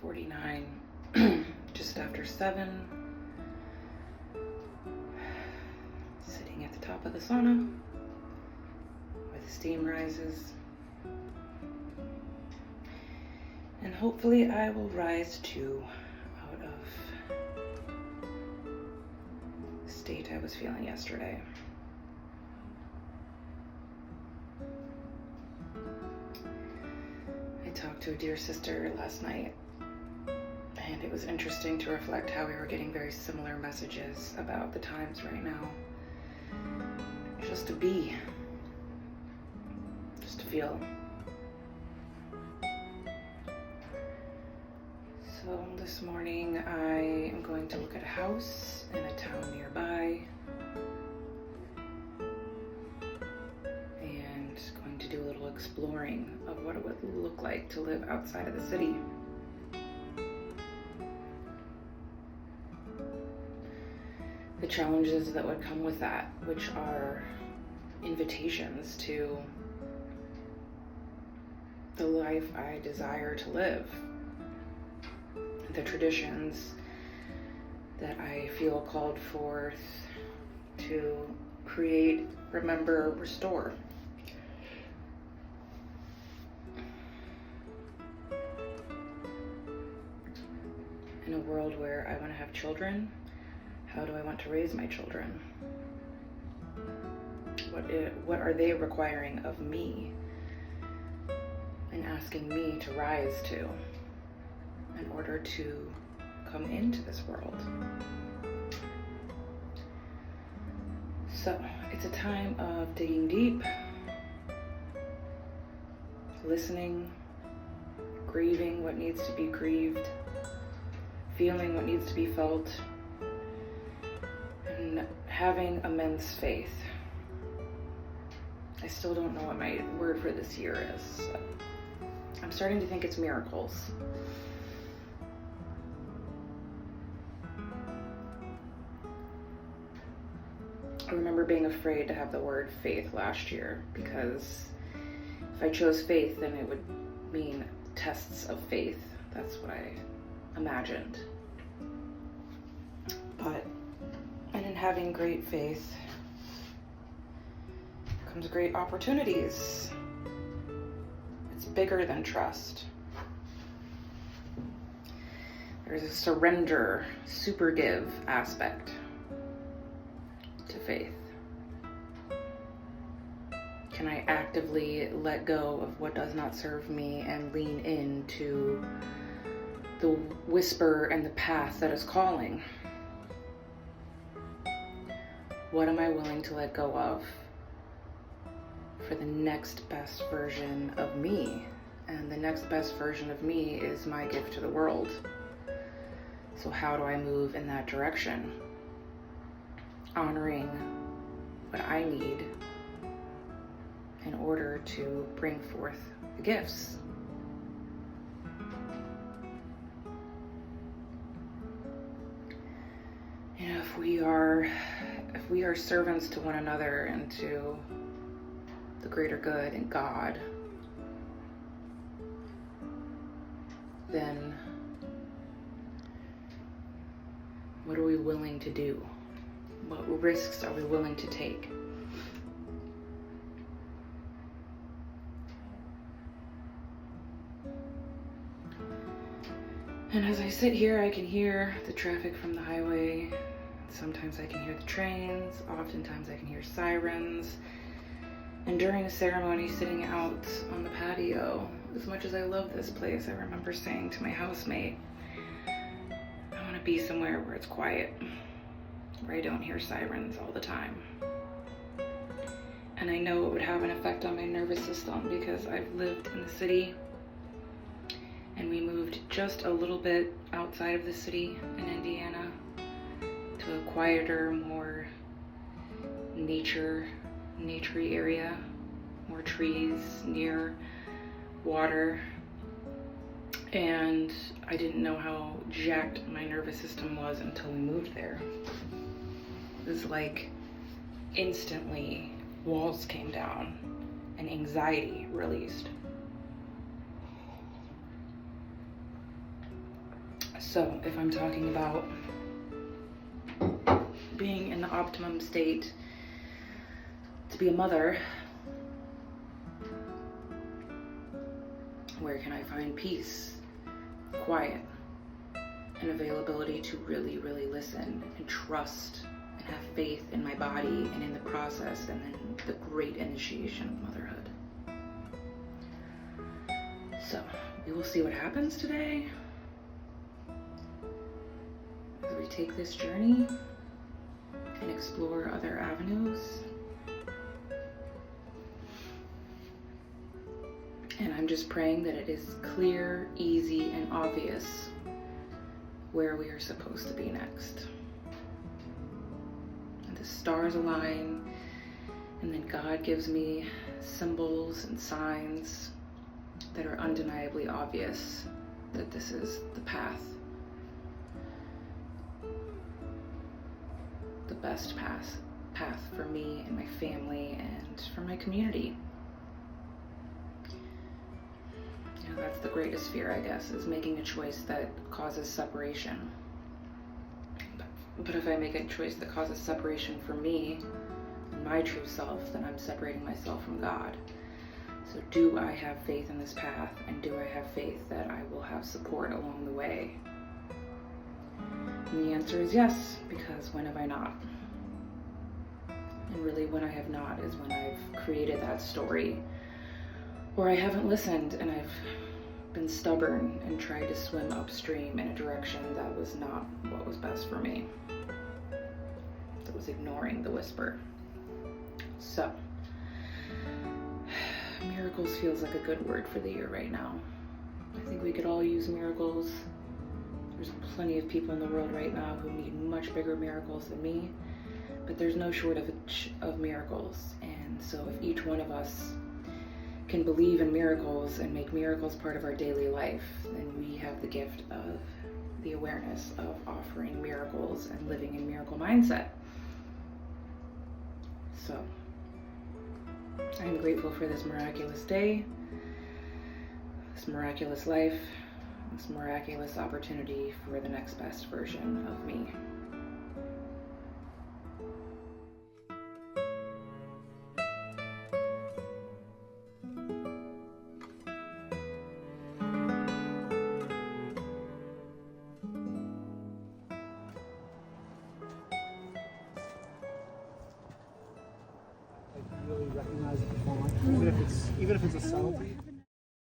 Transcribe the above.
6:49, just after 7. Sitting at the top of the sauna where the steam rises. And hopefully I will rise too out of the state I was feeling yesterday. I talked to a dear sister last night, and it was interesting to reflect how we were getting very similar messages about the times right now. Just to be, just to feel. So this morning I am going to look at a house in a town nearby and going to do a little exploring of what it would look like to live outside of the city. The challenges that would come with that, which are invitations to the life I desire to live. The traditions that I feel called forth to create, remember, restore. In a world where I want to have children, how do I want to raise my children? What are they requiring of me and asking me to rise to in order to come into this world? So it's a time of digging deep, listening, grieving what needs to be grieved, feeling what needs to be felt, and having immense faith. I still don't know what my word for this year is. I'm starting to think it's miracles. I remember being afraid to have the word faith last year because if I chose faith, then it would mean tests of faith. That's what I imagined. And in having great faith comes great opportunities. It's bigger than trust. There's a surrender, super give aspect to faith. Can I actively let go of what does not serve me and lean into the whisper and the path that is calling? What am I willing to let go of for the next best version of me? And the next best version of me is my gift to the world. So how do I move in that direction? Honoring what I need in order to bring forth the gifts. You know, if we are servants to one another and to the greater good and God, then what are we willing to do? What risks are we willing to take? And as I sit here, I can hear the traffic from the highway. Sometimes I can hear the trains. Oftentimes I can hear sirens. And during a ceremony, sitting out on the patio, as much as I love this place, I remember saying to my housemate, I want to be somewhere where it's quiet, where I don't hear sirens all the time. And I know it would have an effect on my nervous system because I've lived in the city and we moved just a little bit outside of the city in Indiana to a quieter, more naturey area, more trees, near water. And I didn't know how jacked my nervous system was until we moved there. It was like instantly walls came down and anxiety released. So if I'm talking about being in the optimum state to be a mother, where can I find peace, quiet, and availability to really, really listen and trust and have faith in my body and in the process, and then the great initiation of motherhood. So we will see what happens today as we take this journey and explore other avenues. And I'm just praying that it is clear, easy, and obvious where we are supposed to be next. And the stars align, and then God gives me symbols and signs that are undeniably obvious that this is the path. The best path for me and my family and for my community. You know, that's the greatest fear, I guess, is making a choice that causes separation. But if I make a choice that causes separation for me and my true self, then I'm separating myself from God. So do I have faith in this path, and do I have faith that I will have support along the way? And the answer is yes, because when have I not? And really when I have not is when I've created that story, or I haven't listened and I've been stubborn and tried to swim upstream in a direction that was not what was best for me. That was ignoring the whisper. So, miracles feels like a good word for the year right now. I think we could all use miracles. There's plenty of people in the world right now who need much bigger miracles than me, but there's no shortage of miracles. And so if each one of us can believe in miracles and make miracles part of our daily life, then we have the gift of the awareness of offering miracles and living in miracle mindset. So I'm grateful for this miraculous day, this miraculous life, this miraculous opportunity for the next best version of me. Really recognize the performance, even if it's a subtlety.